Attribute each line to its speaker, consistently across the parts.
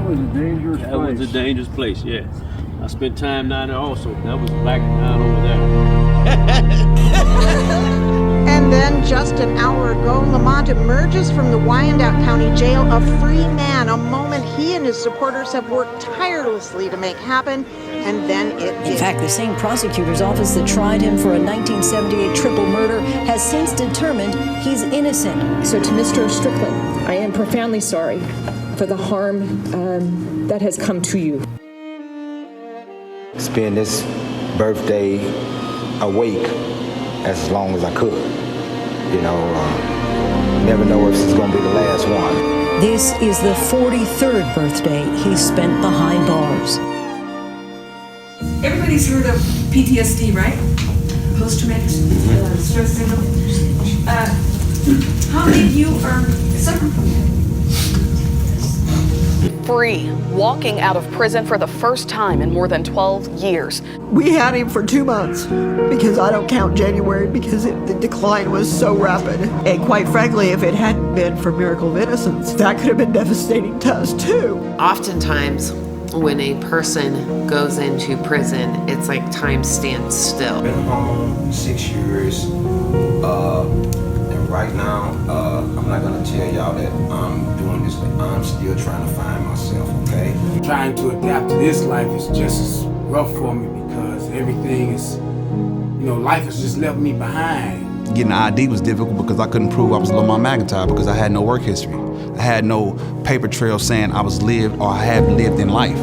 Speaker 1: That was a dangerous place.
Speaker 2: That was a dangerous place, yeah. I spent time down there also. That was black down over there.
Speaker 3: And then, just an hour ago, Lamont emerges from the Wyandotte County Jail a free man, a moment he and his supporters have worked tirelessly to make happen, and then it did.
Speaker 4: In fact, the same prosecutor's office that tried him for a 1978 triple murder has since determined he's innocent.
Speaker 5: So to Mr. Strickland, I am profoundly sorry for the harm that has come to you.
Speaker 6: Spend this birthday awake as long as I could. You know, never know if this is going to be the last one.
Speaker 4: This is the 43rd birthday he spent behind bars.
Speaker 7: Everybody's heard of PTSD, right? Post-traumatic stress syndrome. How many of you are suffering?
Speaker 8: Free, walking out of prison for the first time in more than 12 years.
Speaker 3: We had him for 2 months because I don't count January because the decline was so rapid. And quite frankly, if it hadn't been for Miracle of Innocence, that could have been devastating to us too.
Speaker 9: Oftentimes, when a person goes into prison, it's like time stands still.
Speaker 6: I've been home 6 years, and right now, I'm not gonna tell y'all that I'm doing this, but I'm still trying to find myself, okay?
Speaker 1: Trying to adapt to this life is just as rough for me because everything is, life has just left me behind.
Speaker 10: Getting an ID was difficult because I couldn't prove I was Lamont McIntyre because I had no work history. I had no paper trail saying I was lived or I have lived in life.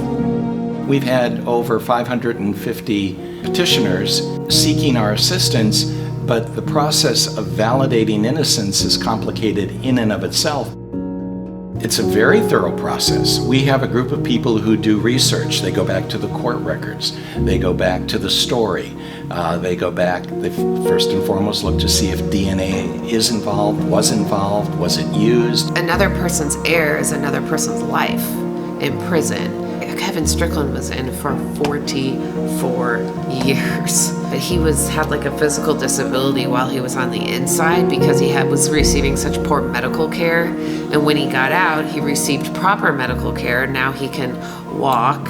Speaker 11: We've had over 550 petitioners seeking our assistance, but the process of validating innocence is complicated in and of itself. It's a very thorough process. We have a group of people who do research. They go back to the court records. They go back to the story. They go back, they first and foremost look to see if DNA is involved, was it used.
Speaker 9: Another person's heir is another person's life in prison. Kevin Strickland was in for 44 years. But he had like a physical disability while he was on the inside because he was receiving such poor medical care. And when he got out, he received proper medical care. Now he can walk,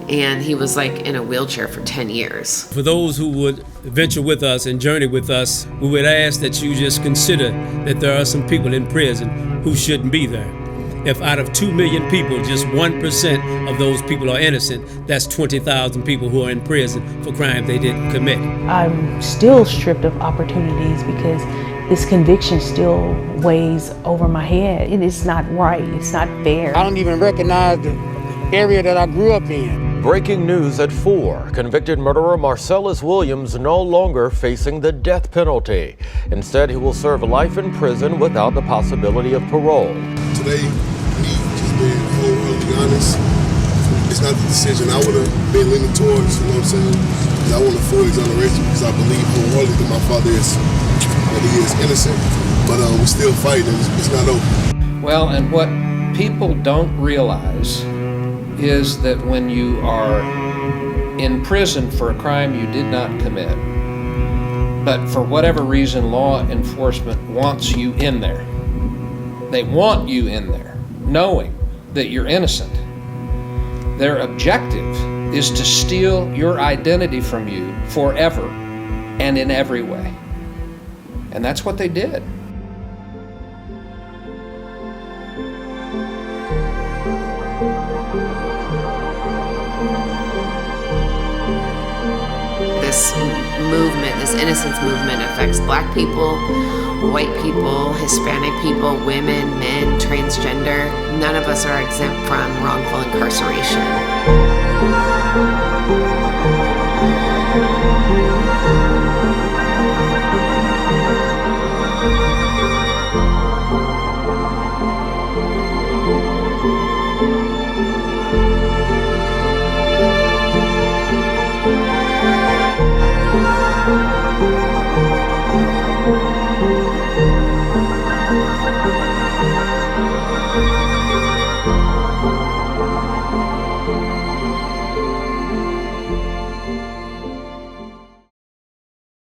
Speaker 9: and he was like in a wheelchair for 10 years.
Speaker 2: For those who would venture with us and journey with us, we would ask that you just consider that there are some people in prison who shouldn't be there. If out of 2 million people, just 1% of those people are innocent, that's 20,000 people who are in prison for crimes they didn't commit.
Speaker 5: I'm still stripped of opportunities because this conviction still weighs over my head. It is not right. It's not fair.
Speaker 1: I don't even recognize the area that I grew up in.
Speaker 12: Breaking news at 4. Convicted murderer Marcellus Williams no longer facing the death penalty. Instead, he will serve life in prison without the possibility of parole.
Speaker 13: Today, me just being wholeheartedly honest, it's not the decision I would have been leaning towards, you know what I'm saying? Because I want a full exoneration because I believe wholeheartedly that my father that he is innocent, but we're still fighting. It's not over.
Speaker 14: Well, and what people don't realize is that when you are in prison for a crime you did not commit, but for whatever reason law enforcement wants you in there. They want you in there, knowing that you're innocent. Their objective is to steal your identity from you forever and in every way. And that's what they did.
Speaker 9: This movement, this innocence movement, affects Black people, white people, Hispanic people, women, men, transgender. None of us are exempt from wrongful incarceration.